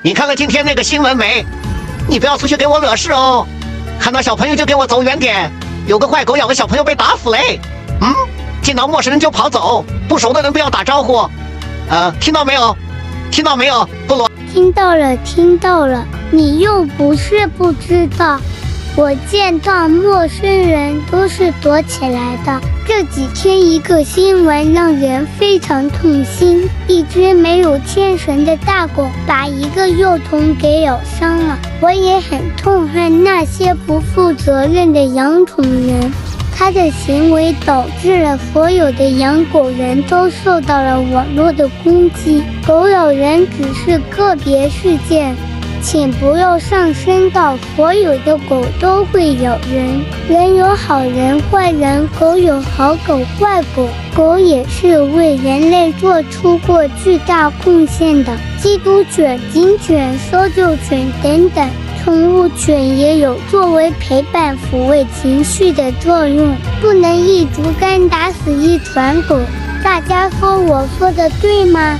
你看了今天那个新闻没？你不要出去给我惹事哦！看到小朋友就给我走远点，有个坏狗咬个小朋友被打死嘞！见到陌生人就跑走，不熟的人不要打招呼。听到没有？听到没有，布罗？听到了，听到了。你又不是不知道，我见到陌生人都是躲起来的。这几天一个新闻让人非常痛心，一只没有牵绳的大狗把一个幼童给咬伤了。我也很痛恨那些不负责任的养宠人，他的行为导致了所有的养狗人都受到了网络的攻击。狗咬人只是个别事件，请不要上升到所有的狗都会咬人。人有好人坏人，狗有好狗坏狗。狗也是为人类做出过巨大贡献的，缉毒犬、警犬、搜救犬等等。宠物犬也有作为陪伴抚慰情绪的作用，不能一竹竿打死一船狗。大家说我说的对吗？